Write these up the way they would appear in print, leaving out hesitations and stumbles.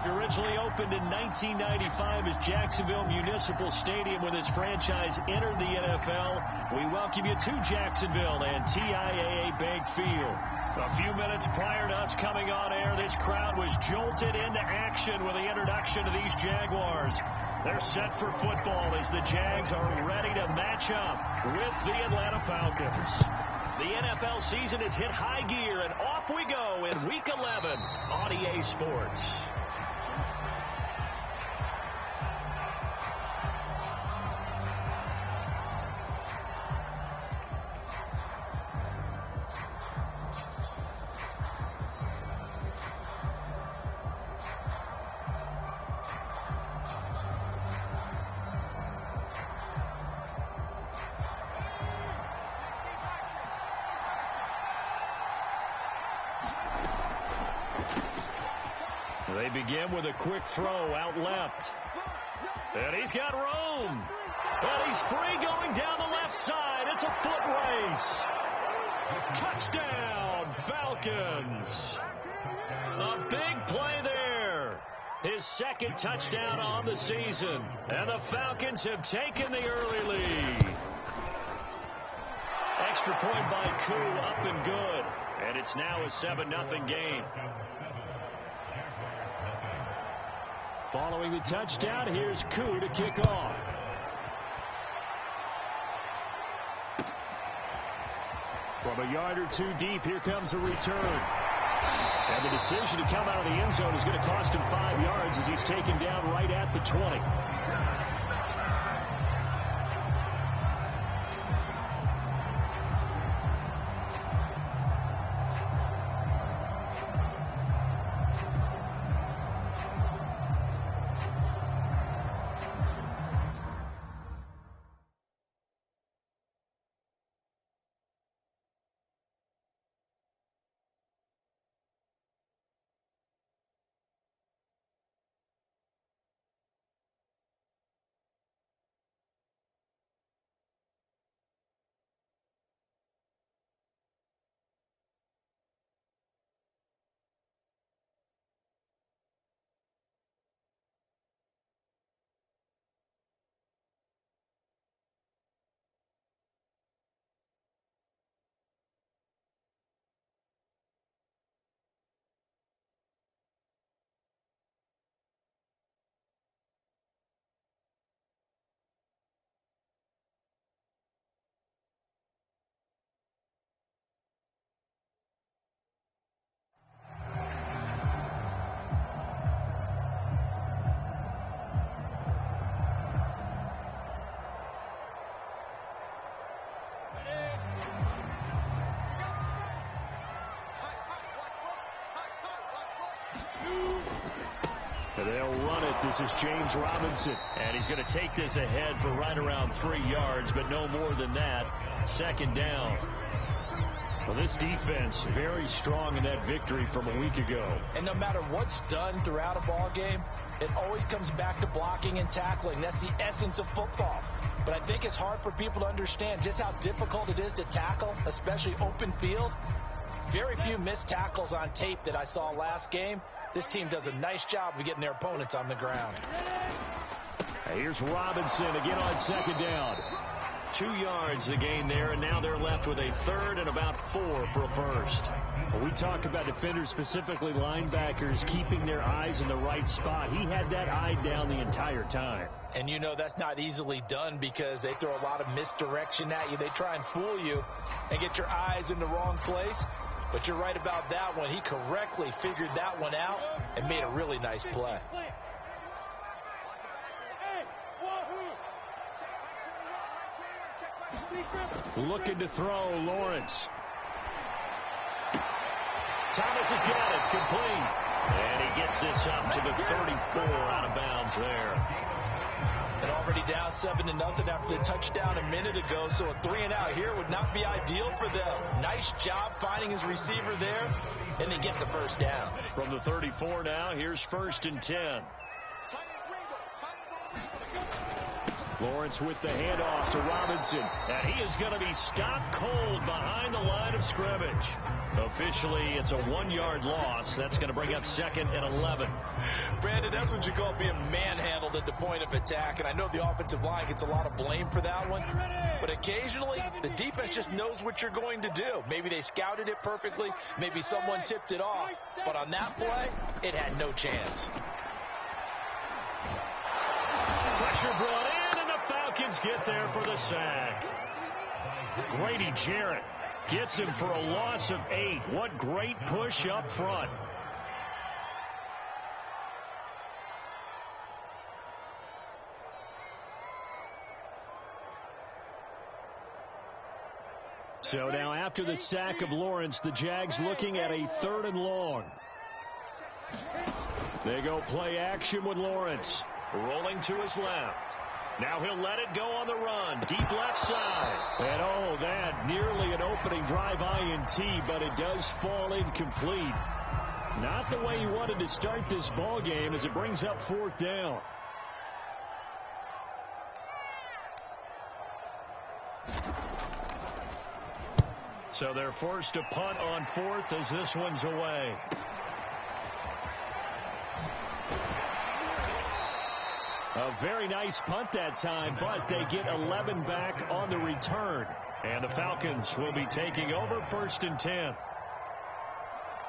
Originally opened in 1995 as Jacksonville Municipal Stadium when this franchise entered the NFL. We welcome you to Jacksonville and TIAA Bank Field. A few minutes prior to us coming on air, this crowd was jolted into action with the introduction of these Jaguars. They're set for football as the Jags are ready to match up with the Atlanta Falcons. The NFL season has hit high gear, and off we go in Week 11 on EA Sports. They begin with a quick throw out left. And he's got room. And he's free going down the left side. It's a foot race. Touchdown, Falcons. A big play there. His second touchdown on the season. And the Falcons have taken the early lead. Extra point by Koo, up and good. And it's now a 7-0 game. Following the touchdown, here's Koo to kick off. From a yard or two deep, here comes a return. And the decision to come out of the end zone is going to cost him 5 yards as he's taken down right at the 20. They'll run it. This is James Robinson. And he's going to take this ahead for right around 3 yards, but no more than that. Second down. Well, this defense very strong in that victory from a week ago. And no matter what's done throughout a ball game, it always comes back to blocking and tackling. That's the essence of football. But I think it's hard for people to understand just how difficult it is to tackle, especially open field. Very few missed tackles on tape that I saw last game. This team does a nice job of getting their opponents on the ground. Here's Robinson again on second down. 2 yards the gain there, and now they're left with a third and about 4 for a first. When we talk about defenders, specifically linebackers, keeping their eyes in the right spot, he had that eye down the entire time. And you know that's not easily done because they throw a lot of misdirection at you. They try and fool you and get your eyes in the wrong place. But you're right about that one. He correctly figured that one out and made a really nice play. Looking to throw, Lawrence. Thomas has got it, complete. And he gets this up to the 34 out of bounds there. And already down 7-0 after the touchdown a minute ago, so a 3-and-out here would not be ideal for them. Nice job finding his receiver there, and they get the first down. From the 34 now, here's 1st and 10. Lawrence with the handoff to Robinson, and he is going to be stopped cold behind the line of scrimmage. Officially, it's a 1-yard loss. That's going to bring up 2nd and 11. Brandon, that's what you call being manhandled at the point of attack, and I know the offensive line gets a lot of blame for that one, but occasionally the defense just knows what you're going to do. Maybe they scouted it perfectly, maybe someone tipped it off, but on that play, it had no chance. Pressure brought in, and the Falcons get there for the sack. Grady Jarrett gets him for a loss of 8. What great push up front. So now after the sack of Lawrence, the Jags looking at a 3rd and long. They go play action with Lawrence. Rolling to his left. Now he'll let it go on the run. Deep left side. And oh, that nearly an opening drive INT, but it does fall incomplete. Not the way he wanted to start this ball game as it brings up 4th down. So they're forced to punt on 4th as this one's away. A very nice punt that time, but they get 11 back on the return. And the Falcons will be taking over 1st and 10.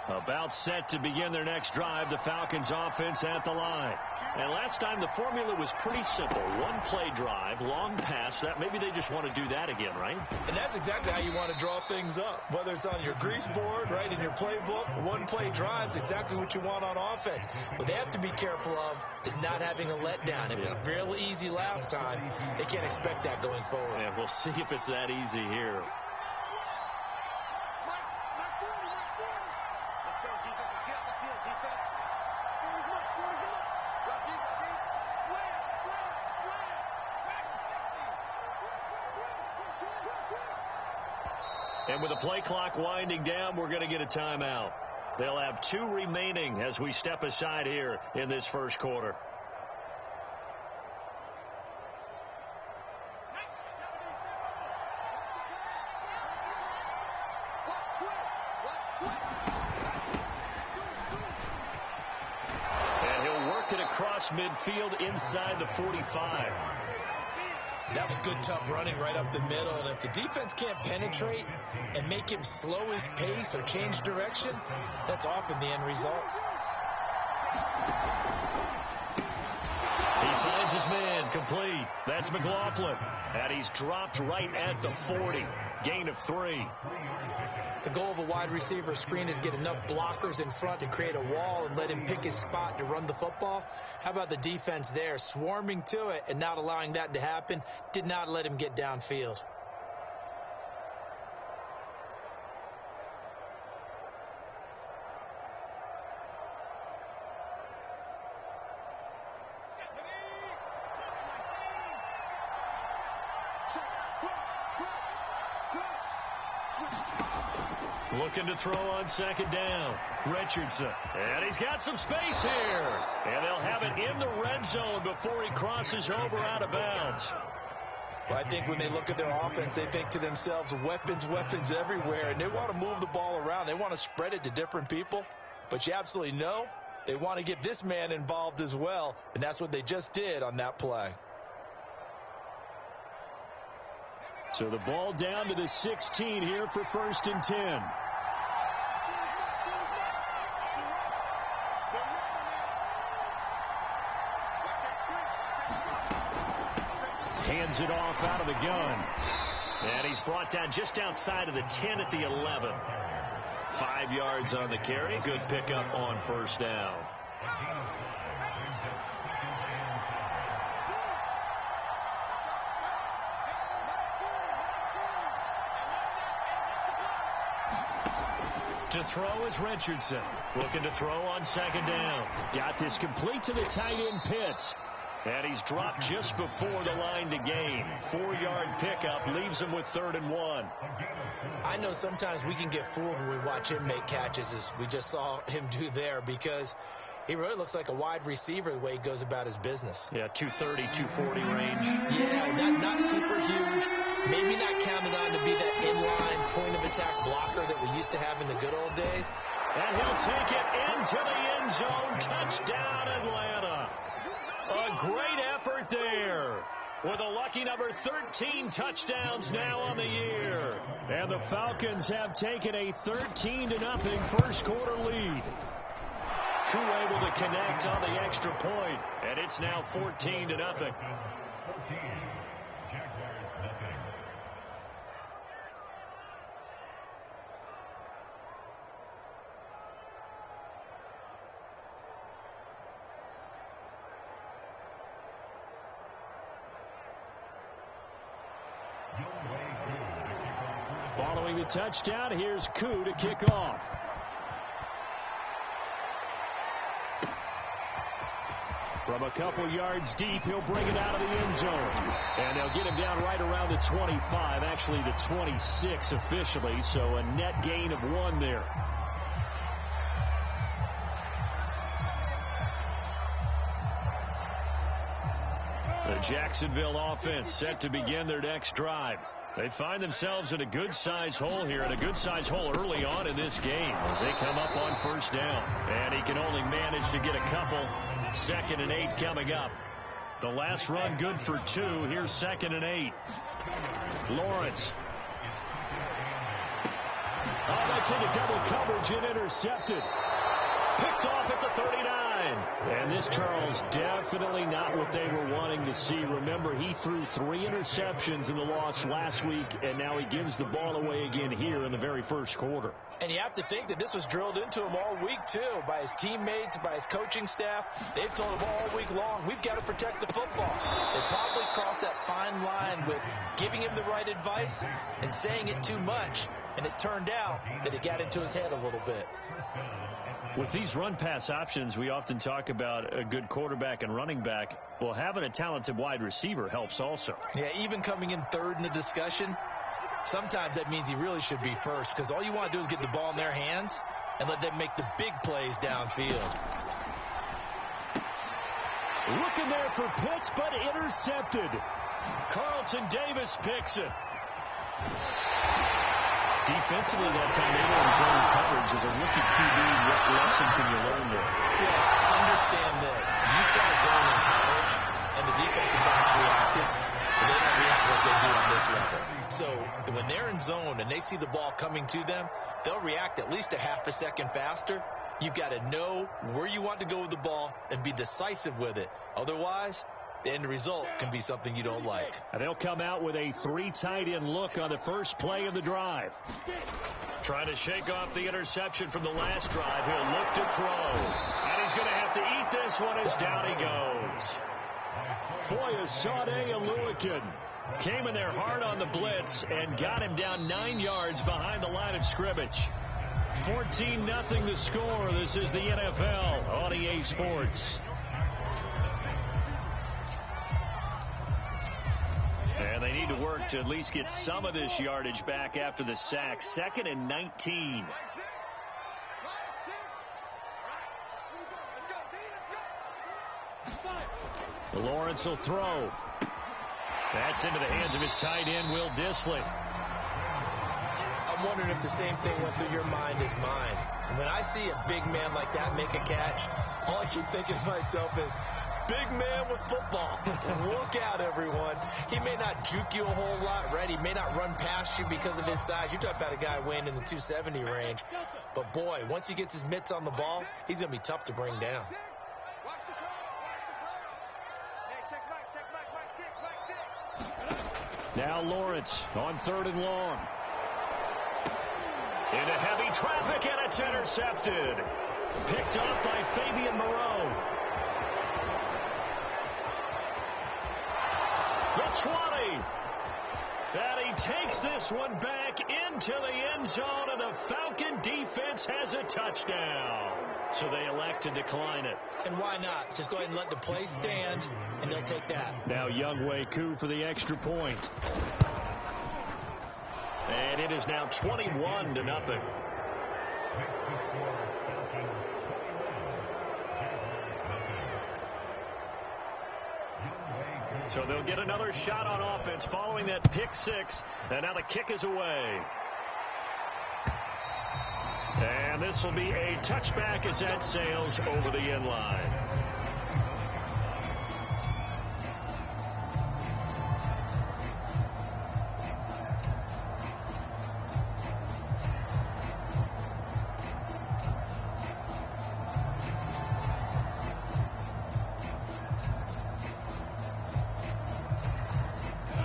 About set to begin their next drive, the Falcons offense at the line. And last time the formula was pretty simple. 1-play drive, long pass. That maybe they just want to do that again, right? And that's exactly how you want to draw things up. Whether it's on your grease board, right, in your playbook, 1-play drives, exactly what you want on offense. What they have to be careful of is not having a letdown. It was real easy last time. They can't expect that going forward. And we'll see if it's that easy here. And with the play clock winding down, we're going to get a timeout. They'll have 2 remaining as we step aside here in this first quarter. And he'll work it across midfield inside the 45. That was good, tough running right up the middle. And if the defense can't penetrate and make him slow his pace or change direction, that's often the end result. He finds his man complete. That's McLaughlin. And he's dropped right at the 40. Gain of 3. The goal of a wide receiver screen is get enough blockers in front to create a wall and let him pick his spot to run the football. How about the defense there, swarming to it and not allowing that to happen? Did not let him get downfield. Looking to throw on 2nd down. Richardson. And he's got some space here. And they'll have it in the red zone before he crosses over out of bounds. Well, I think when they look at their offense, they think to themselves, weapons everywhere. And they want to move the ball around. They want to spread it to different people. But you absolutely know they want to get this man involved as well. And that's what they just did on that play. So the ball down to the 16 here for 1st and 10. Hands it off out of the gun. And he's brought down just outside of the 10 at the 11. 5 yards on the carry. Good pickup on 1st down. To throw is Richardson. Looking to throw on 2nd down. Got this complete to the tight end Pitts. And he's dropped just before the line to gain. 4-yard pickup leaves him with 3rd and 1. I know sometimes we can get fooled when we watch him make catches, as we just saw him do there, because He really looks like a wide receiver the way he goes about his business. Yeah, 230, 240 range. Yeah, not super huge. Maybe not counted on to be that inline point-of-attack blocker that we used to have in the good old days. And he'll take it into the end zone. Touchdown, Atlanta. A great effort there. With a lucky number 13 touchdowns now on the year. And the Falcons have taken a 13-0 first quarter lead. Koo able to connect on the extra point, and it's now 14-0. Following the touchdown, here's Koo to kick off. From a couple yards deep, he'll bring it out of the end zone. And they'll get him down right around the 25, actually the 26 officially, so a net gain of 1 there. The Jacksonville offense set to begin their next drive. They find themselves in a good-sized hole here, and a good-sized hole early on in this game as they come up on first down. And he can only manage to get a couple. 2nd and 8 coming up. The last run good for 2. Here's 2nd and 8. Lawrence. Oh, that's into double coverage and intercepted. Picked off at the 39. And this, Charles, definitely not what they were wanting to see. Remember, he threw 3 interceptions in the loss last week, and now he gives the ball away again here in the very first quarter. And you have to think that this was drilled into him all week, too, by his teammates, by his coaching staff. They've told him all week long, we've got to protect the football. They probably crossed that fine line with giving him the right advice and saying it too much. And it turned out that it got into his head a little bit. With these run-pass options, we often talk about a good quarterback and running back. Well, having a talented wide receiver helps also. Yeah, even coming in third in the discussion, sometimes that means he really should be first, because all you want to do is get the ball in their hands and let them make the big plays downfield. Looking there for Pitts, but intercepted. Carlton Davis picks it. Defensively that time, they were in zone coverage. As a rookie QB, what lesson can you learn there? Yeah, understand this. You saw zone in college, and the defensive backs reacted, but they don't react like they do on this level. So when they're in zone and they see the ball coming to them, they'll react at least a half a second faster. You've got to know where you want to go with the ball and be decisive with it. Otherwise, the end result can be something you don't like. And they'll come out with a 3 tight end look on the first play of the drive. Trying to shake off the interception from the last drive. He'll look to throw. And he's going to have to eat this one as down he goes. Foyesade Oluwakin came in there hard on the blitz and got him down 9 yards behind the line of scrimmage. 14-0 the score. This is the NFL on EA Sports. And they need to work to at least get some of this yardage back after the sack. 2nd and 19. Lawrence will throw. That's into the hands of his tight end, Will Dissly. I'm wondering if the same thing went through your mind as mine. When I see a big man like that make a catch, all I keep thinking to myself is, big man with football. Look out, everyone. He may not juke you a whole lot, right? He may not run past you because of his size. You're talking about a guy weighing in the 270 range. But, boy, once he gets his mitts on the ball, he's going to be tough to bring down. Now Lawrence on 3rd and long. Into heavy traffic, and it's intercepted. Picked up by Fabian Moreau. The 20. And he takes this one back into the end zone, and the Falcon defense has a touchdown. So they elect to decline it. And why not? Just go ahead and let the play stand, and they'll take that. Now Younghoe Koo for the extra point. And it is now 21-0. So they'll get another shot on offense following that pick six. And now the kick is away. And this will be a touchback as that sails over the end line.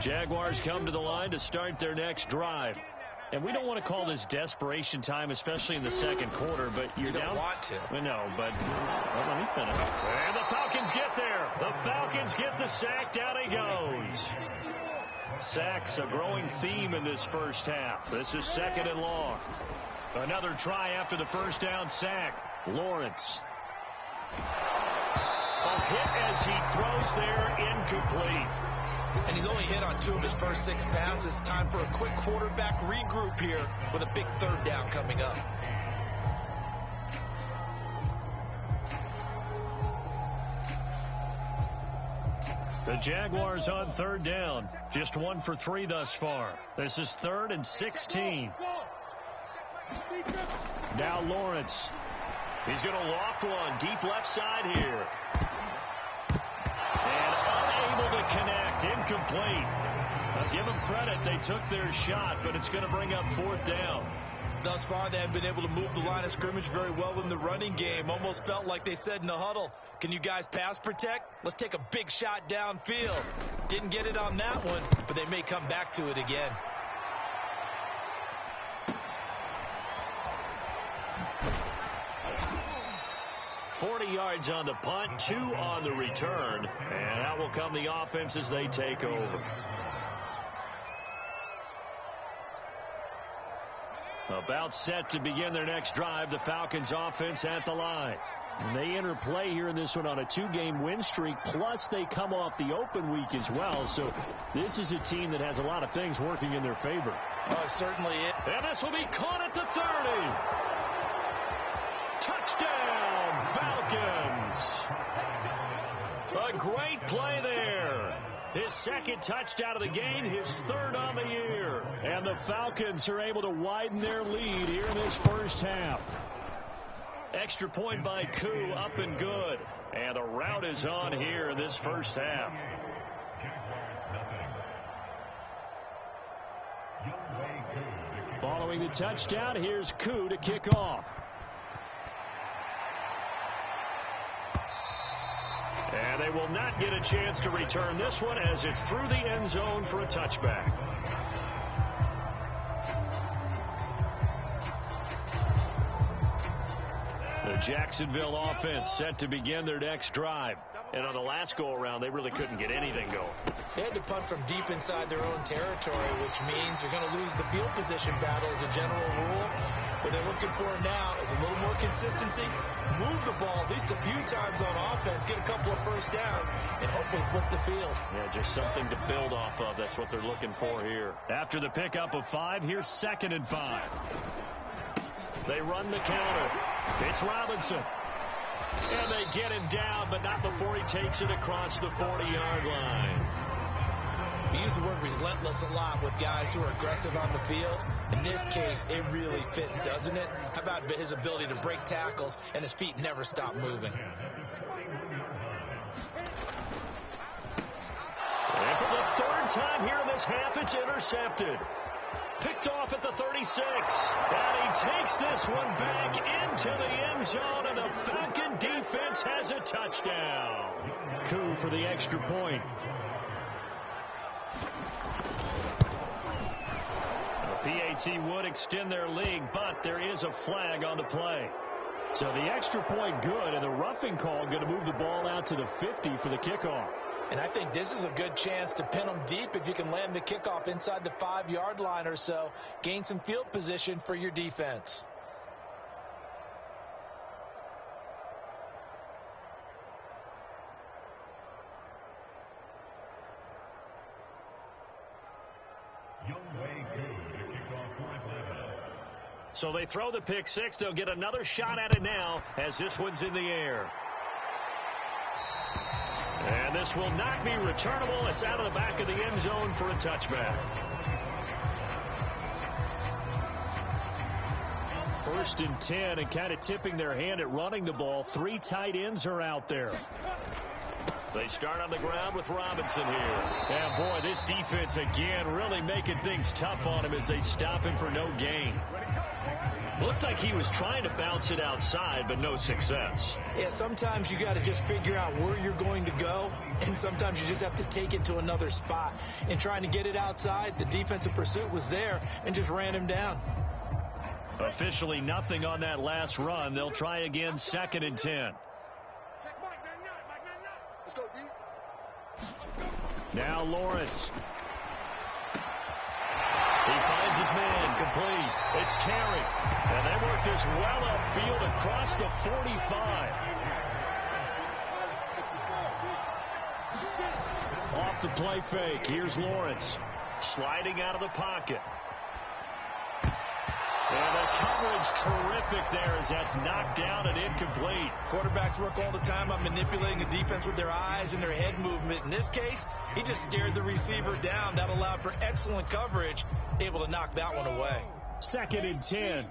Jaguars come to the line to start their next drive. And we don't want to call this desperation time, especially in the second quarter, but you don't want to. No, but well, let me finish. And the Falcons get there. The Falcons get the sack. Down he goes. Sacks a growing theme in this first half. This is second and long. Another try after the first down sack. Lawrence. A hit as he throws there, incomplete. And he's only hit on 2 of his first 6 passes. Time for a quick quarterback regroup here with a big third down coming up. The Jaguars on third down. Just 1 for 3 thus far. This is 3rd and 16. Now Lawrence. He's going to loft one deep left side here. Able to connect, incomplete. Give them credit, they took their shot, but it's going to bring up 4th down. Thus far, they have been able to move the line of scrimmage very well in the running game. Almost felt like they said in the huddle, can you guys pass protect? Let's take a big shot downfield. Didn't get it on that one, but they may come back to it again. Yards on the punt, 2 on the return, and out will come the offense as they take over. About set to begin their next drive, the Falcons offense at the line. And they enter play here in this one on a 2-game win streak, plus they come off the open week as well. So this is a team that has a lot of things working in their favor. Oh, it certainly is. And this will be caught at the 30. Touchdown, Falcons. A great play there. His 2nd touchdown of the game, his 3rd on the year. And the Falcons are able to widen their lead here in this first half. Extra point by Koo, up and good. And a rout is on here in this first half. Following the touchdown, here's Koo to kick off. And they will not get a chance to return this one as it's through the end zone for a touchback. The Jacksonville offense set to begin their next drive. And on the last go-around, they really couldn't get anything going. They had to punt from deep inside their own territory, which means they're going to lose the field position battle as a general rule. What they're looking for now is a little more consistency, move the ball at least a few times on offense, get a couple of first downs, and hopefully flip the field. Yeah, just something to build off of. That's what they're looking for here. After the pickup of 5, here's 2nd and 5. They run the counter. It's Robinson. And they get him down, but not before he takes it across the 40-yard line. We use the word relentless a lot with guys who are aggressive on the field. In this case, it really fits, doesn't it? How about his ability to break tackles and his feet never stop moving? And for the 3rd time here in this half, it's intercepted. Picked off at the 36. And he takes this one back into the end zone, and the Falcon defense has a touchdown. Koo for the extra point. The PAT would extend their lead, but there is a flag on the play. So the extra point good, and the roughing call going to move the ball out to the 50 for the kickoff. And I think this is a good chance to pin them deep if you can land the kickoff inside the 5-yard line or so. Gain some field position for your defense. So they throw the pick six. They'll get another shot at it now as this one's in the air. And This will not be returnable. It's out of the back of the end zone for a touchback. 1st and 10, and kind of tipping their hand at running the ball. 3 tight ends are out there. They start on the ground with Robinson here. And, boy, this defense, again, really making things tough on him as they stop him for no gain. Looked like he was trying to bounce it outside, but no success. Yeah, sometimes you got to just figure out where you're going to go, and sometimes you just have to take it to another spot. And trying to get it outside, the defensive pursuit was there and just ran him down. Officially nothing on that last run. They'll try again, 2nd and 10. Now Lawrence. He finds his man, complete. It's Terry. And they work this well upfield across the 45. Off the play fake. Here's Lawrence. Sliding out of the pocket. And the coverage terrific there as that's knocked down and incomplete. Quarterbacks work all the time on manipulating the defense with their eyes and their head movement. In this case, he just stared the receiver down. That allowed for excellent coverage, able to knock that one away. 2nd and 10.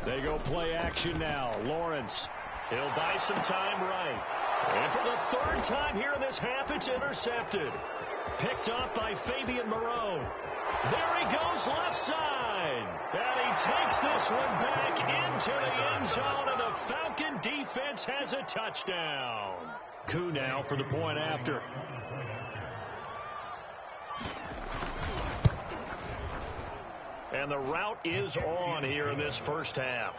They go play action now. Lawrence. He'll buy some time right. And for the 3rd time here in this half, it's intercepted. Picked off by Fabian Moreau. There he goes left side. And he takes this one back into the end zone, and the Falcon defense has a touchdown. Coup now for the point after. And the route is on here in this first half.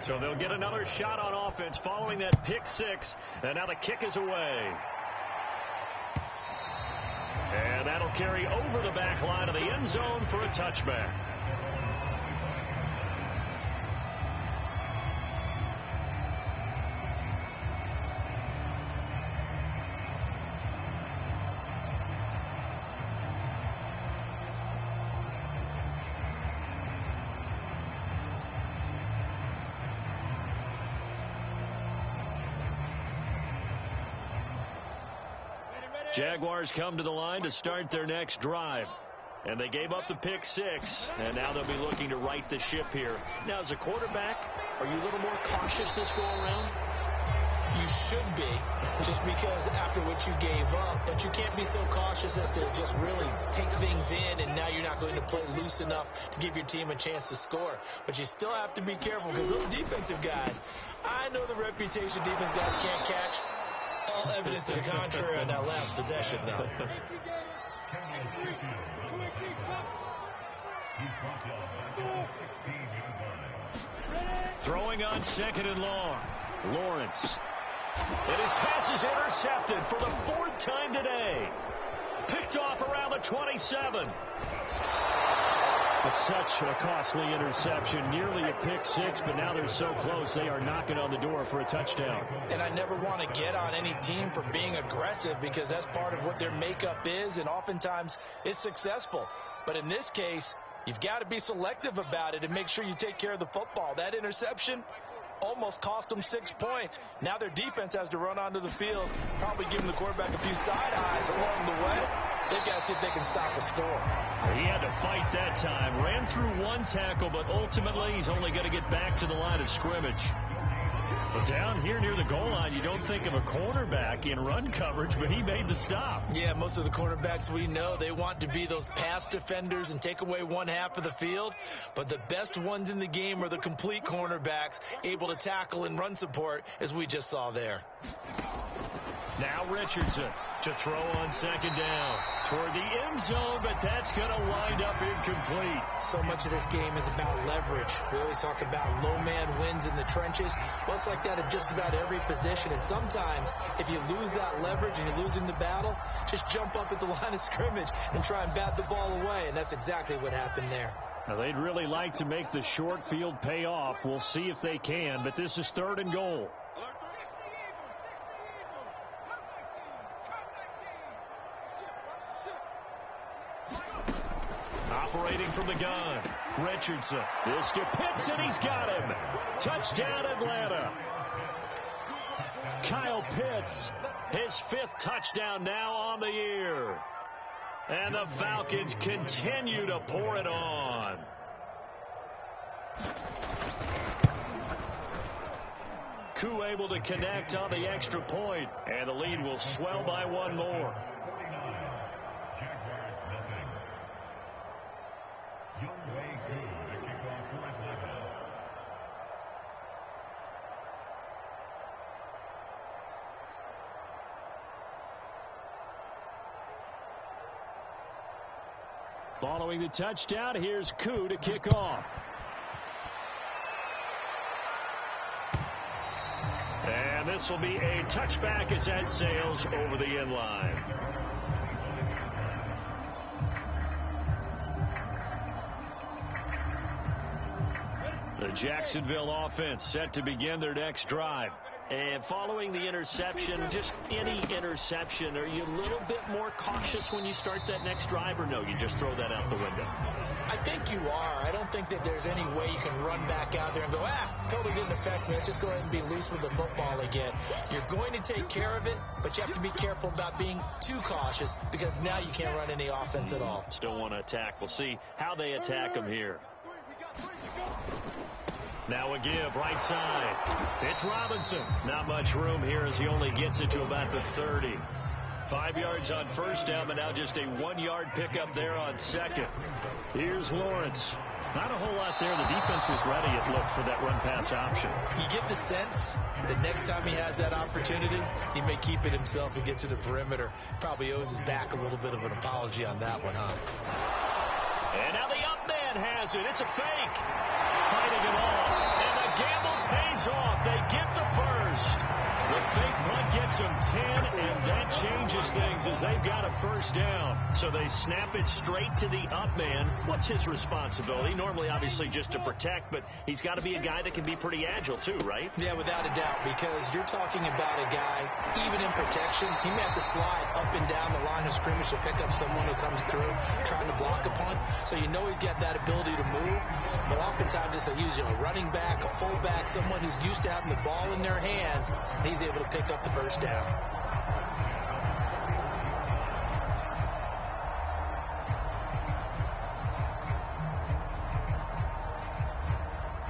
So they'll get another shot on offense following that pick 6. And now the kick is away. And that'll carry over the back line of the end zone for a touchback. Jaguars come to the line to start their next drive. And they gave up the pick 6, and now they'll be looking to right the ship here. Now, as a quarterback, are you a little more cautious this go around? You should be, just because after what you gave up. But you can't be so cautious as to just really take things in, and now you're not going to play loose enough to give your team a chance to score. But you still have to be careful, because those defensive guys, I know the reputation defense guys can't catch. All evidence to the contrary on that last possession, though. Throwing on 2nd and long. Lawrence. And his pass is intercepted for the 4th time today. Picked off around the 27. It's such a costly interception, nearly a pick 6, but now they're so close they are knocking on the door for a touchdown. And I never want to get on any team for being aggressive, because that's part of what their makeup is, and oftentimes it's successful. But in this case, you've got to be selective about it and make sure you take care of the football. That interception almost cost them 6 points. Now their defense has to run onto the field, probably giving the quarterback a few side eyes along the way. They've got to see if they can stop a score. He had to fight that time. Ran through 1 tackle, but ultimately he's only going to get back to the line of scrimmage. But down here near the goal line, you don't think of a cornerback in run coverage, but he made the stop. Yeah, most of the cornerbacks we know, they want to be those pass defenders and take away 1/2 of the field. But the best ones in the game are the complete cornerbacks, able to tackle and run support, as we just saw there. Now Richardson to throw on second down toward the end zone, but that's going to wind up incomplete. So much of this game is about leverage. We always talk about low man wins in the trenches. Well, it's like that in just about every position. And sometimes if you lose that leverage and you're losing the battle, just jump up at the line of scrimmage and try and bat the ball away. And that's exactly what happened there. Now, they'd really like to make the short field pay off. We'll see if they can, but this is 3rd and goal. Operating from the gun, Richardson. This to Pitts, and he's got him. Touchdown, Atlanta. Kyle Pitts, his 5th touchdown now on the year. And the Falcons continue to pour it on. Koo able to connect on the extra point, and the lead will swell by 1 more. Following the touchdown, here's Koo to kick off. And this will be a touchback as that sails over the end line. The Jacksonville offense set to begin their next drive. And following the interception, just any interception, are you a little bit more cautious when you start that next drive, or no, you just throw that out the window? I think you are. I don't think that there's any way you can run back out there and go, totally didn't affect me. Let's just go ahead and be loose with the football again. You're going to take care of it, but you have to be careful about being too cautious because now you can't run any offense at all. Still want to attack. We'll see how they attack them here. Now a give, right side. It's Robinson. Not much room here as he only gets it to about the 30. 5 yards on first down, but now just a 1-yard pickup there on second. Here's Lawrence. Not a whole lot there. The defense was ready, it looked, for that run-pass option. You get the sense that next time he has that opportunity, he may keep it himself and get to the perimeter. Probably owes his back a little bit of an apology on that one, huh? And now the up man has it. It's a fake. Fighting it off. And the gamble pays off. They get the first. The fake punt gets them 10, and that changes things as they've got a first down. So they snap it straight to the up man. What's his responsibility? Normally, obviously, just to protect, but he's got to be a guy that can be pretty agile too, right? Yeah, without a doubt, because you're talking about a guy, even in protection, he may have to slide up and down the line of scrimmage to pick up someone who comes through trying to block a punt. So you know he's got that ability to move, but oftentimes it's a running back, a fullback, someone who's used to having the ball in their hands. He's able to pick up the first down.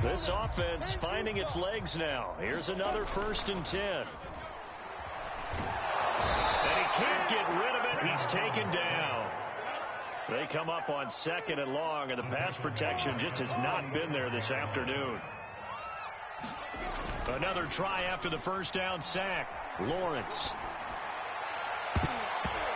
This offense finding its legs now. Here's another 1st and 10. And he can't get rid of it. He's taken down. They come up on 2nd and long, and the pass protection just has not been there this afternoon. Another try after the first down sack. Lawrence.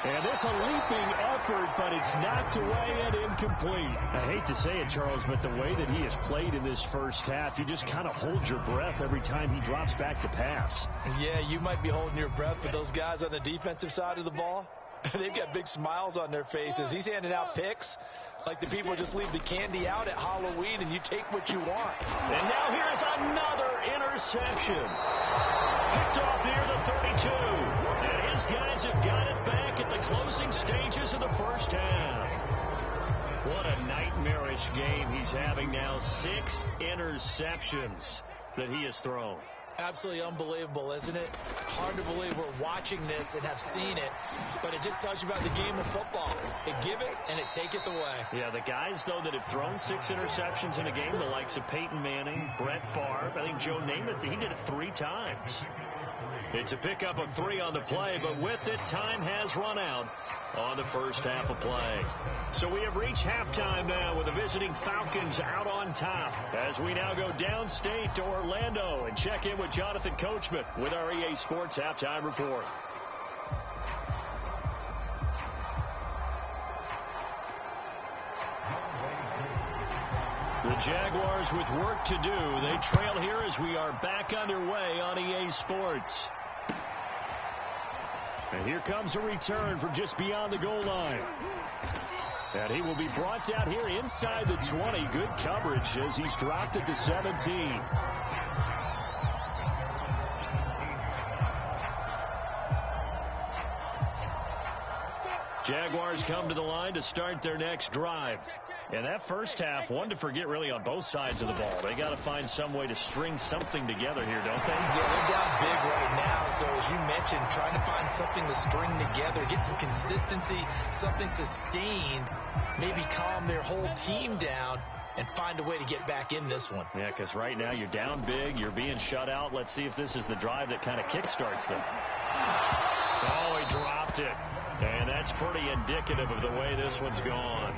And this a leaping effort, but it's knocked away and incomplete. I hate to say it, Charles, but the way that he has played in this first half, you just kind of hold your breath every time he drops back to pass. Yeah, you might be holding your breath, but those guys on the defensive side of the ball, they've got big smiles on their faces. He's handing out picks like the people just leave the candy out at Halloween and you take what you want. And now here's another interception. Picked off near the 32. And his guys have got it back at the closing stages of the first half. What a nightmarish game he's having now. 6 interceptions that he has thrown. Absolutely unbelievable, isn't it? Hard to believe we're watching this and have seen it, but it just tells you about the game of football. It give it and it taketh away. Yeah, the guys, though, that have thrown 6 interceptions in a game, the likes of Peyton Manning, Brett Favre, I think Joe Namath, he did it 3 times. It's a pickup of 3 on the play, but with it, time has run out on the first half of play. So we have reached halftime now with the visiting Falcons out on top as we now go downstate to Orlando and check in with Jonathan Coachman with our EA Sports Halftime Report. The Jaguars with work to do. They trail here as we are back underway on EA Sports. And here comes a return from just beyond the goal line. And he will be brought down here inside the 20. Good coverage as he's dropped at the 17. Jaguars come to the line to start their next drive. And that first half, one to forget really on both sides of the ball. They got to find some way to string something together here, don't they? Yeah, they're down big right now. So as you mentioned, trying to find something to string together, get some consistency, something sustained, maybe calm their whole team down and find a way to get back in this one. Yeah, because right now you're down big, you're being shut out. Let's see if this is the drive that kind of kickstarts them. Oh, he dropped it. And that's pretty indicative of the way this one's gone.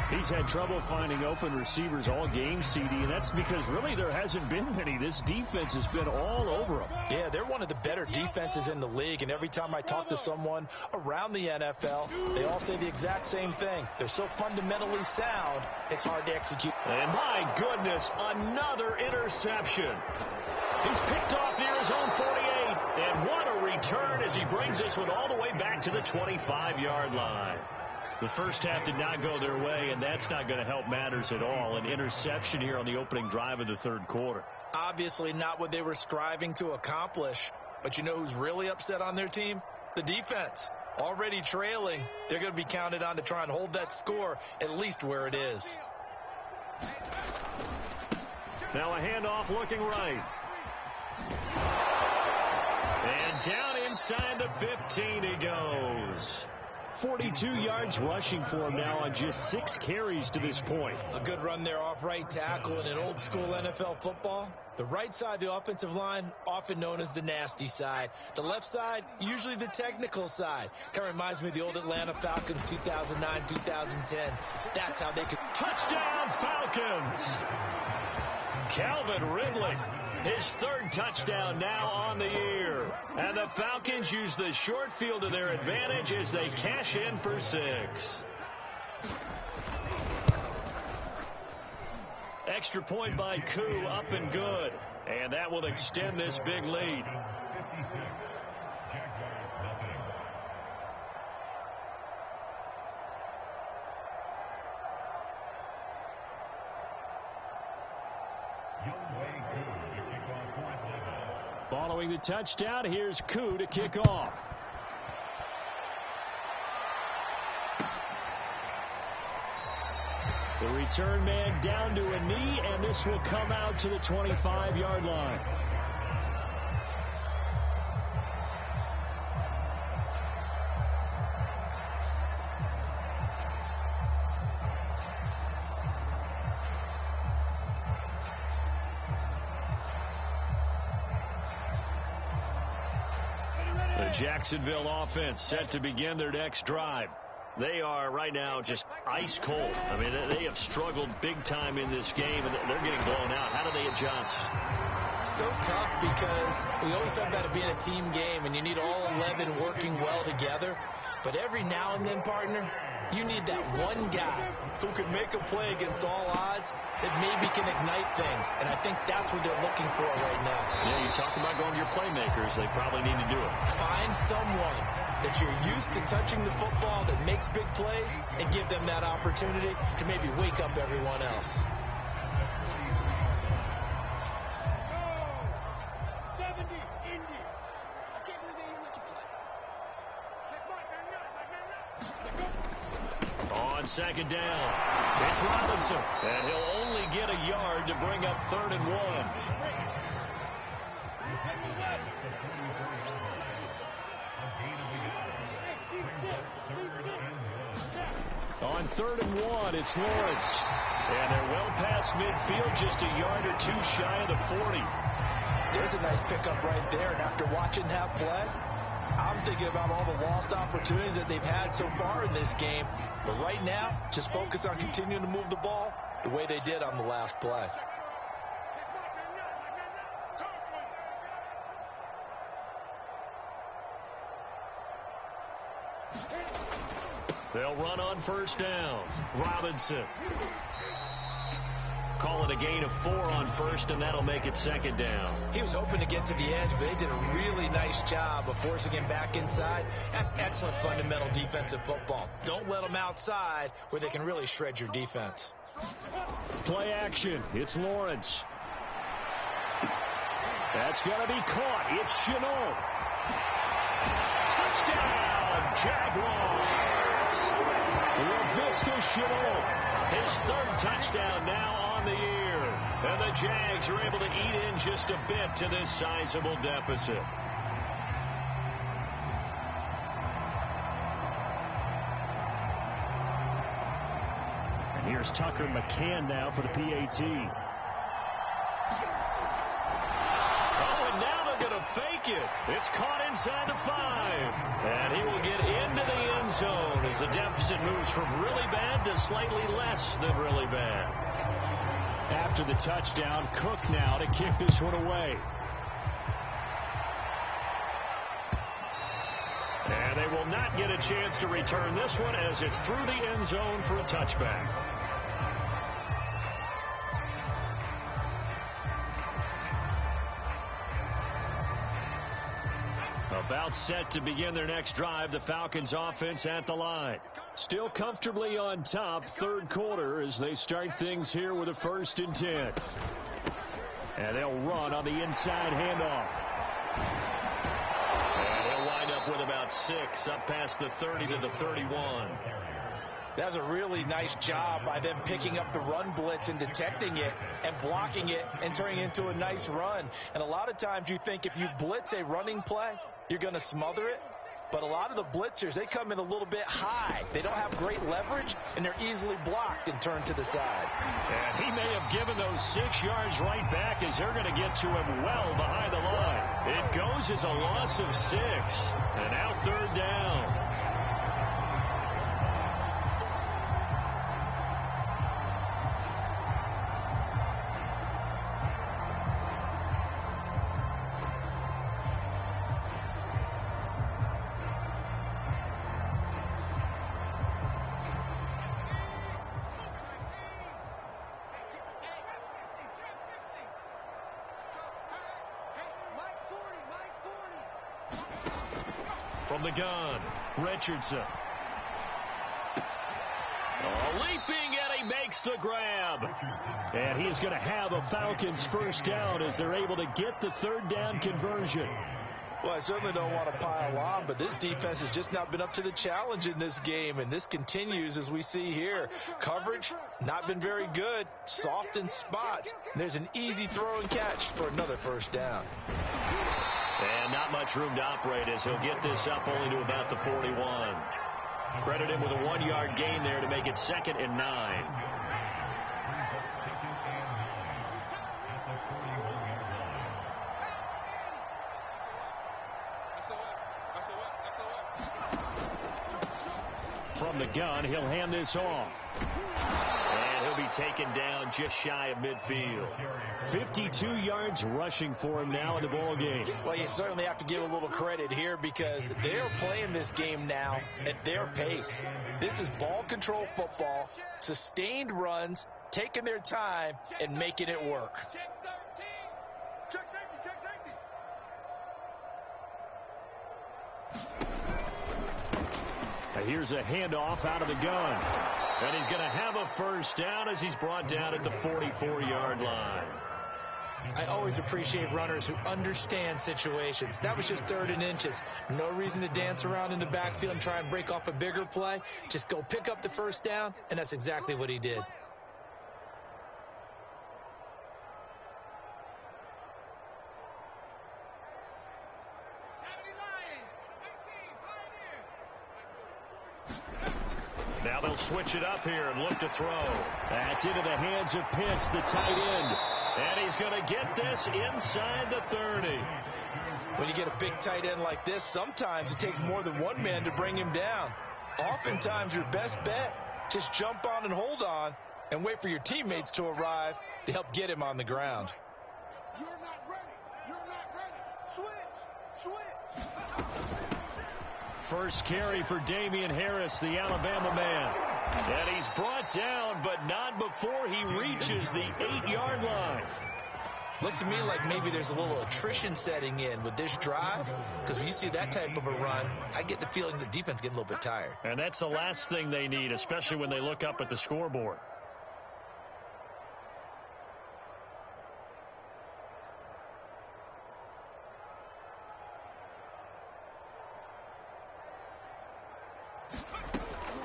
He's had trouble finding open receivers all game, CD, and that's because really there hasn't been many. This defense has been all over them. Yeah, they're one of the better defenses in the league, and every time I talk to someone around the NFL, they all say the exact same thing. They're so fundamentally sound, it's hard to execute. And my goodness, another interception. He's picked off near his own 48, and what a return as he brings this one all the way back to the 25-yard line. The first half did not go their way, and that's not going to help matters at all. An interception here on the opening drive of the third quarter. Obviously not what they were striving to accomplish. But you know who's really upset on their team? The defense. Already trailing, they're going to be counted on to try and hold that score at least where it is. Now a handoff looking right. And down inside the 15 he goes. 42 yards rushing for him now on just 6 carries to this point. A good run there off right tackle in an old school NFL football. The right side of the offensive line, often known as the nasty side. The left side, usually the technical side. Kind of reminds me of the old Atlanta Falcons 2009, 2010. That's how they could. Touchdown Falcons! Calvin Ridley. His third touchdown now on the year. And the Falcons use the short field to their advantage as they cash in for 6. Extra point by Koo, up and good. And that will extend this big lead. Following the touchdown, here's Koo to kick off. The return man down to a knee, and this will come out to the 25-yard line. The Jacksonville offense set to begin their next drive. They are right now just ice cold. I mean, they have struggled big time in this game, and they're getting blown out. How do they adjust? So tough because we always talk about it being a team game, and you need all 11 working well together. But every now and then, partner, you need that one guy who can make a play against all odds that maybe can ignite things. And I think that's what they're looking for right now. Yeah, you talk about going to your playmakers. They probably need to do it. Find someone that you're used to touching the football that makes big plays and give them that opportunity to maybe wake up everyone else. Second down. It's Robinson. And he'll only get a yard to bring up 3rd and 1. On 3rd and 1, it's Lawrence. And they're well past midfield, just a yard or 2 shy of the 40. There's a nice pickup right there. And after watching that play, I'm thinking about all the lost opportunities that they've had so far in this game. But right now, just focus on continuing to move the ball the way they did on the last play. They'll run on 1st down. Robinson. Call it a gain of 4 on first, and that'll make it second down. He was hoping to get to the edge, but they did a really nice job of forcing him back inside. That's excellent fundamental defensive football. Don't let them outside where they can really shred your defense. Play action. It's Lawrence. That's going to be caught. It's Chenault. Touchdown, Jaguars. Laviska Chenault, his 3rd touchdown now on the year. And the Jags are able to eat in just a bit to this sizable deficit. And here's Tucker McCann now for the PAT. Fake it. It's caught inside the 5. And he will get into the end zone as the deficit moves from really bad to slightly less than really bad. After the touchdown, Cook now to kick this one away. And they will not get a chance to return this one as it's through the end zone for a touchback. About set to begin their next drive, the Falcons offense at the line. Still comfortably on top, 3rd quarter as they start things here with a 1st and 10. And they'll run on the inside handoff. And they'll wind up with about 6 up past the 30 to the 31. That's a really nice job by them picking up the run blitz and detecting it and blocking it and turning it into a nice run. And a lot of times you think if you blitz a running play, you're going to smother it. But a lot of the blitzers, they come in a little bit high. They don't have great leverage, and they're easily blocked and turned to the side. And he may have given those 6 yards right back as they're going to get to him well behind the line. It goes as a loss of 6. And now 3rd down. From the gun, Richardson. Leaping, and he makes the grab. And he is going to have a Falcons 1st down as they're able to get the 3rd down conversion. Well, I certainly don't want to pile on, but this defense has just not been up to the challenge in this game, and this continues as we see here. Coverage, not been very good, soft in spots. There's an easy throw and catch for another 1st down. And not much room to operate as he'll get this up only to about the 41. Credit him with a 1-yard gain there to make it 2nd and 9. From the gun, he'll hand this off. And he'll be taken down just shy of midfield. 52 yards rushing for him now in the ball game. Well, you certainly have to give a little credit here because they're playing this game now at their pace. This is ball control football, sustained runs, taking their time, and making it work. Here's a handoff out of the gun. And he's going to have a 1st down as he's brought down at the 44-yard line. I always appreciate runners who understand situations. That was just 3rd and inches. No reason to dance around in the backfield and try and break off a bigger play. Just go pick up the 1st down, and that's exactly what he did. Now they'll switch it up here and look to throw. That's into the hands of Pitts, the tight end. And he's going to get this inside the 30. When you get a big tight end like this, sometimes it takes more than one man to bring him down. Oftentimes your best bet, just jump on and hold on and wait for your teammates to arrive to help get him on the ground. You're not ready. You're not ready. Switch. First carry for Damian Harris, the Alabama man. And he's brought down, but not before he reaches the 8-yard line. Looks to me like maybe there's a little attrition setting in with this drive, because when you see that type of a run, I get the feeling the defense getting a little bit tired. And that's the last thing they need, especially when they look up at the scoreboard.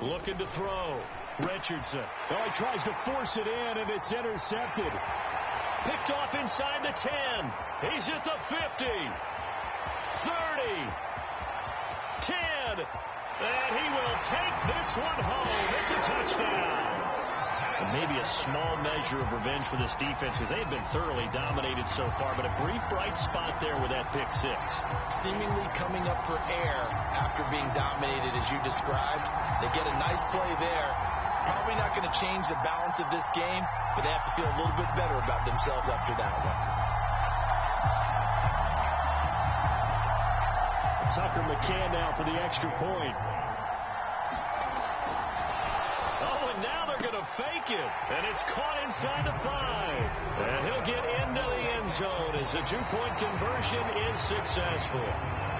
Looking to throw. Richardson. Oh, he tries to force it in, and it's intercepted. Picked off inside the 10. He's at the 50. 30. 10. And he will take this one home. It's a touchdown. And maybe a small measure of revenge for this defense, because they've been thoroughly dominated so far, but a brief bright spot there with that pick six. Seemingly coming up for air after being dominated as you described. They get a nice play there. Probably not going to change the balance of this game, but they have to feel a little bit better about themselves after that one. Tucker McCann now for the extra point. Oh, and now they're going to fake it. And it's caught inside the 5. And he'll get into the end zone as the two-point conversion is successful.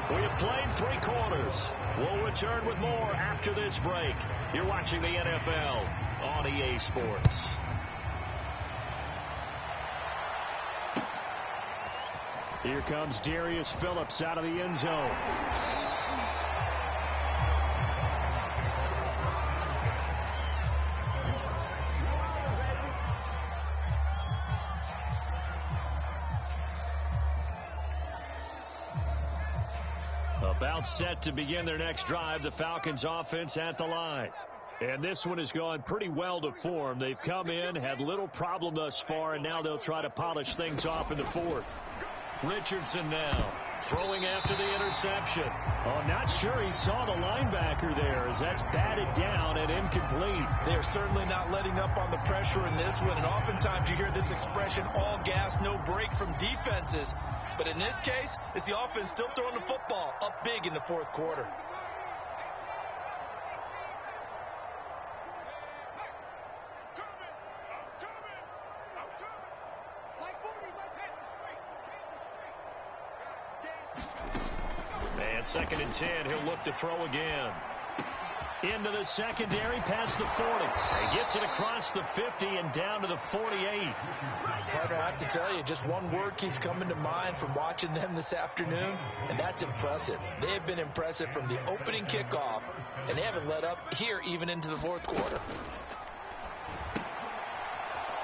We have played 3 quarters. We'll return with more after this break. You're watching the NFL on EA Sports. Here comes Darius Phillips out of the end zone. About set to begin their next drive, the Falcons offense at the line. And this one has gone pretty well to form. They've come in, had little problem thus far, and now they'll try to polish things off in the 4th. Richardson now throwing after the interception. Oh, not sure he saw the linebacker there as that's batted down and incomplete. They're certainly not letting up on the pressure in this one, and oftentimes you hear this expression, all gas, no break from defenses. But in this case, it's the offense still throwing the football up big in the 4th quarter. And 2nd and 10, he'll look to throw again. Into the secondary, past the 40. He gets it across the 50 and down to the 48. Partner, I have to tell you, just one word keeps coming to mind from watching them this afternoon, and that's impressive. They have been impressive from the opening kickoff, and they haven't let up here even into the 4th quarter.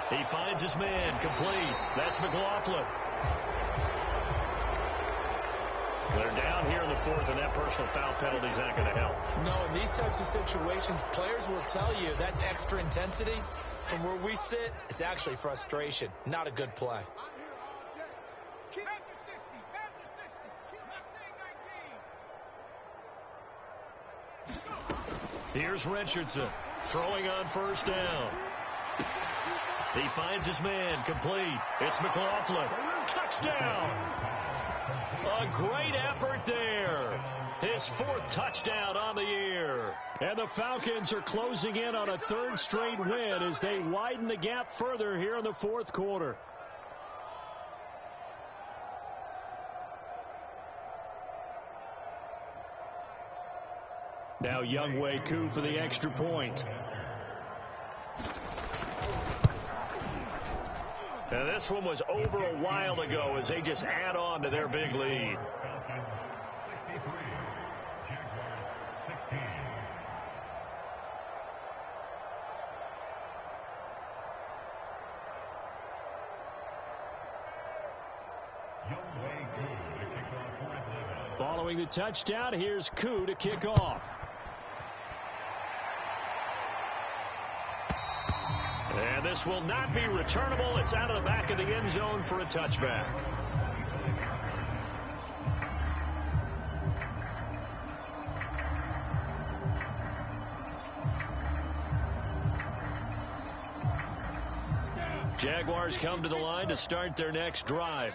He finds his man, complete. That's McLaughlin. They're down here in the 4th, and that personal foul penalty is not going to help. No, in these types of situations, players will tell you that's extra intensity. From where we sit, it's actually frustration. Not a good play. Here's Richardson throwing on 1st down. He finds his man, complete. It's McLaughlin. Touchdown! A great effort there. His 4th touchdown on the year. And the Falcons are closing in on a 3rd straight win as they widen the gap further here in the 4th quarter. Now Younghoe Koo for the extra point. Now this one was over a while ago as they just add on to their big lead. Following the touchdown, here's Koo to kick off. And this will not be returnable. It's out of the back of the end zone for a touchback. Jaguars come to the line to start their next drive.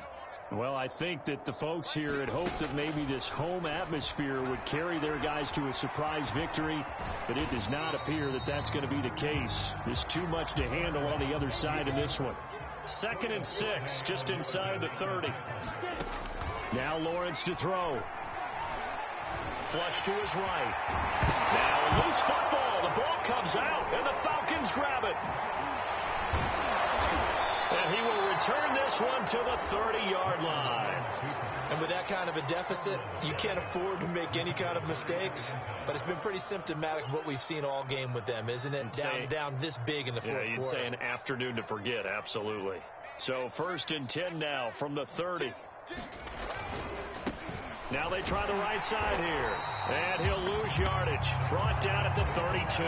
Well, I think that the folks here had hoped that maybe this home atmosphere would carry their guys to a surprise victory, but it does not appear that that's going to be the case. There's too much to handle on the other side in this one. 2nd and 6, just inside the 30. Now Lawrence to throw. Flush to his right. Now a loose football. The ball comes out, and the Falcons grab it. And he will return this one to the 30-yard line. And with that kind of a deficit, you can't afford to make any kind of mistakes. But it's been pretty symptomatic of what we've seen all game with them, isn't it? Down this big in the fourth quarter. You'd say an afternoon to forget, absolutely. So 1st and 10 now from the 30. Now they try the right side here. And he'll lose yardage. Brought down at the 32.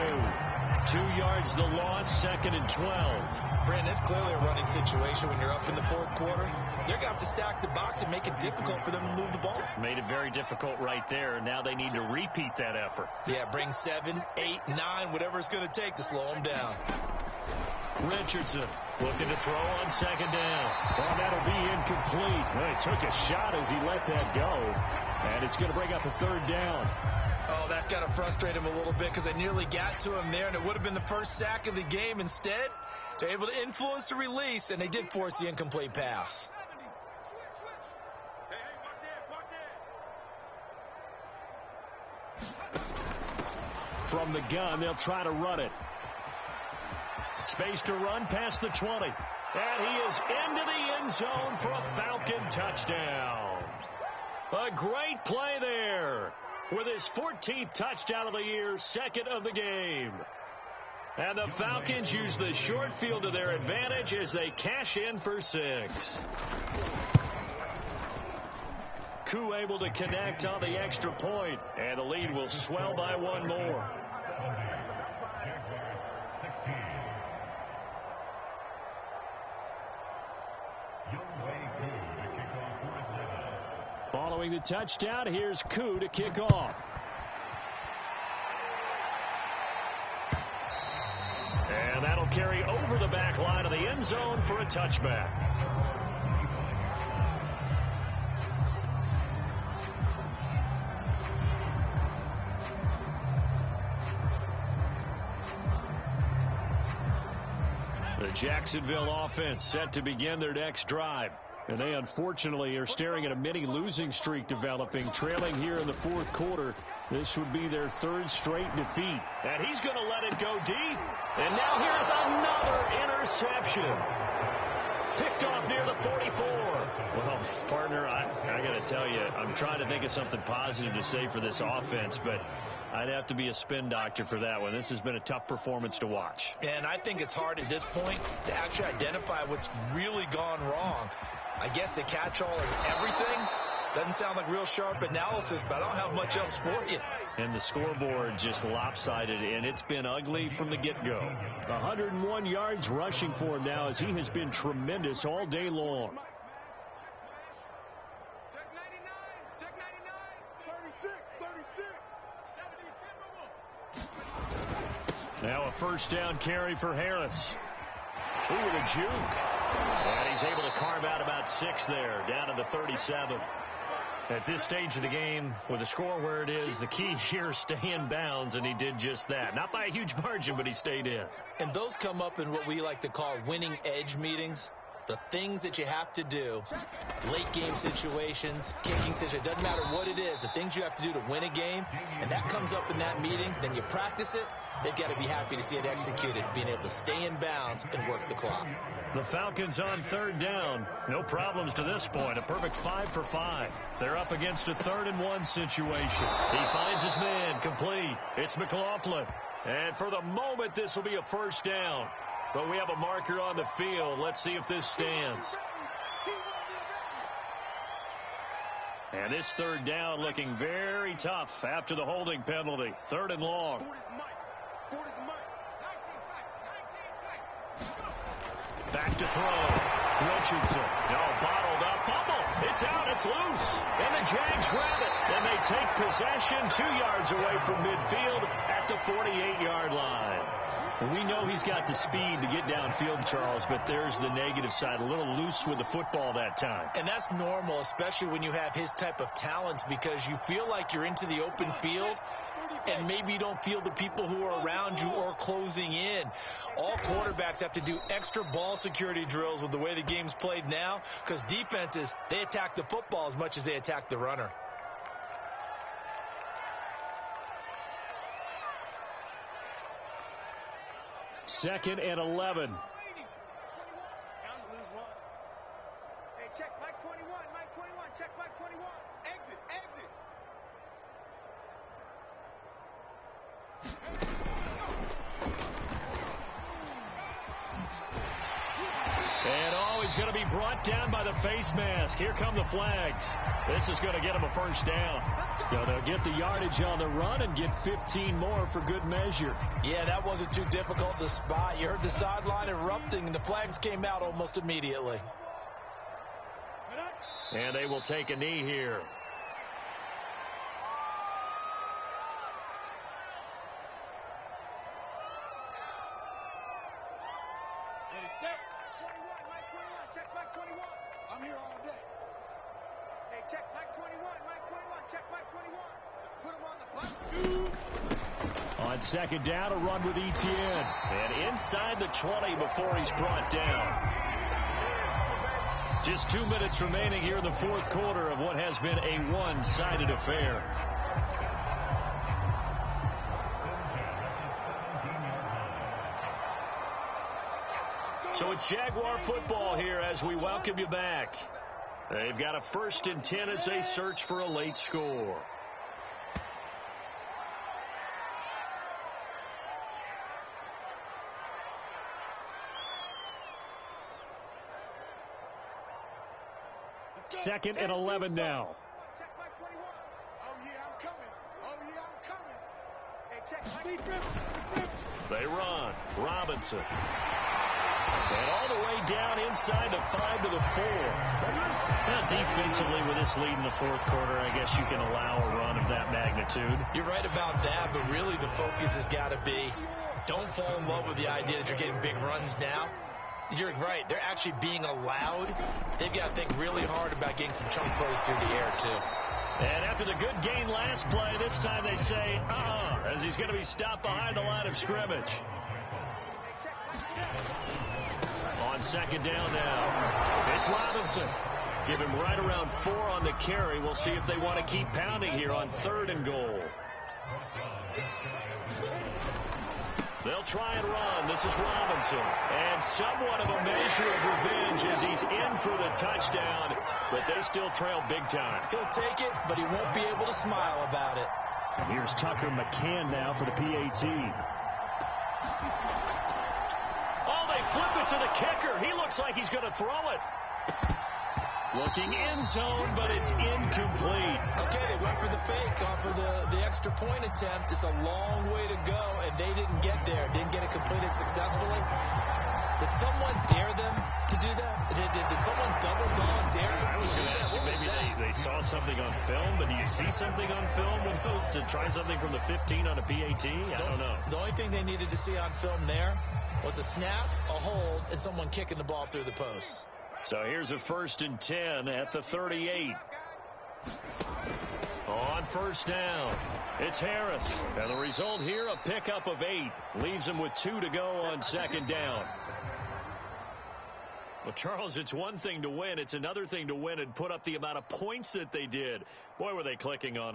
2 yards the loss, 2nd and 12. Brandon, it's clearly a running situation when you're up in the fourth quarter. They're going to have to stack the box and make it difficult for them to move the ball. Made it very difficult right there. Now they need to repeat that effort. Yeah, bring 7, 8, 9, whatever it's going to take to slow them down. Richardson looking to throw on 2nd down. Well, that'll be incomplete. Well, he took a shot as he let that go. And it's going to bring up a 3rd down. Oh, that's got to frustrate him a little bit because they nearly got to him there, and it would have been the first sack of the game. Instead, they're able to influence the release, and they did force the incomplete pass. From the gun, they'll try to run it. Space to run past the 20. And he is into the end zone for a Falcon touchdown. A great play there with his 14th touchdown of the year, 2nd of the game. And the Falcons use the short field to their advantage as they cash in for 6. Koo able to connect on the extra point, and the lead will swell by 1 more. Following the touchdown, here's Koo to kick off. And that'll carry over the back line of the end zone for a touchback. The Jacksonville offense set to begin their next drive. And they unfortunately are staring at a mini losing streak developing, trailing here in the fourth quarter. This would be their 3rd straight defeat. And he's going to let it go deep. And now here's another interception. Picked off near the 44. Well, partner, I got to tell you, I'm trying to think of something positive to say for this offense, but I'd have to be a spin doctor for that one. This has been a tough performance to watch. And I think it's hard at this point to actually identify what's really gone wrong. I guess the catch-all is everything. Doesn't sound like real sharp analysis, but I don't have much else for you. And the scoreboard just lopsided, and it's been ugly from the get-go. 101 yards rushing for him now as he has been tremendous all day long. Check 99, check 99, 36, 36. Now a 1st down carry for Harris. Ooh, with a juke. And he's able to carve out about 6 there, down to the 37. At this stage of the game, with the score where it is, the key here is stay in bounds, and he did just that. Not by a huge margin, but he stayed in. And those come up in what we like to call winning edge meetings. The things that you have to do, late game situations, kicking situations, doesn't matter what it is, the things you have to do to win a game, and that comes up in that meeting, then you practice it. They've got to be happy to see it executed, being able to stay in bounds and work the clock. The Falcons on 3rd down. No problems to this point. A perfect 5 for 5. They're up against a 3rd and 1 situation. He finds his man complete. It's McLaughlin. And for the moment, this will be a 1st down. But we have a marker on the field. Let's see if this stands. And this 3rd down looking very tough after the holding penalty. 3rd and long. Back to throw. Richardson. No, bottled up. Fumble. It's out. It's loose. And the Jags grab it. And they take possession 2 yards away from midfield at the 48-yard line. We know know he's got the speed to get downfield, Charles, but there's the negative side. A little loose with the football that time. And that's normal, especially when you have his type of talents, because you feel like you're into the open field and maybe you don't feel the people who are around you or closing in. All quarterbacks have to do extra ball security drills with the way the game's played now, because defenses, they attack the football as much as they attack the runner. Second and 11. Hey, check Mike 21, Mike 21, check Mike 21. Exit, exit. And he's going to be brought down by the face mask. Here come the flags. This is going to get him a first down. So they'll get the yardage on the run and get 15 more for good measure. Yeah, that wasn't too difficult to spot. You heard the sideline erupting, and the flags came out almost immediately. And they will take a knee here. Check Mike 21. I'm here all day. Hey, check Mike 21, Mike 21, check Mike 21. Let's put him on the box. On second down, a run with Etienne. And inside the 20 before he's brought down. Just 2 minutes remaining here in the fourth quarter of what has been a one-sided affair. So it's Jaguar football here as we welcome you back. They've got a 1st and 10 as they search for a late score. Second and 11 now. Check Mike 21. Oh, yeah, I'm coming. Oh, yeah, I'm coming. Hey, check Mike. They run. Robinson. And all the way down inside the 5 to the 4. Now, defensively, with this lead in the fourth quarter, I guess you can allow a run of that magnitude. You're right about that, but really the focus has got to be don't fall in love with the idea that you're getting big runs now. You're right. They're actually being allowed. They've got to think really hard about getting some chunk plays through the air, too. And after the good gain last play, this time they say, as he's going to be stopped behind the line of scrimmage. On second down now, it's Robinson. Give him right around 4 on the carry. We'll see if they want to keep pounding here on 3rd and goal. They'll try and run. This is Robinson. And somewhat of a measure of revenge as he's in for the touchdown, but they still trail big time. He'll take it, but he won't be able to smile about it. And here's Tucker McCann now for the PAT. Oh, they flip it to the kicker. He looks like he's going to throw it. Looking end zone, but it's incomplete. Okay, they went for the fake off of the extra point attempt. It's a long way to go, and they didn't get there. Didn't get it completed successfully. Did someone dare them to do that? Did someone double dog dare them to do that? Maybe they saw something on film, but do you see something on film with those to try something from the 15 on a PAT? I don't know. The only thing they needed to see on film there was a snap, a hold, and someone kicking the ball through the post. So here's a 1st and 10 at the 38. On first down, it's Harris. And the result here, a pickup of 8. Leaves him with 2 to go on second down. Well, Charles, it's one thing to win. It's another thing to win and put up the amount of points that they did. Boy, were they clicking on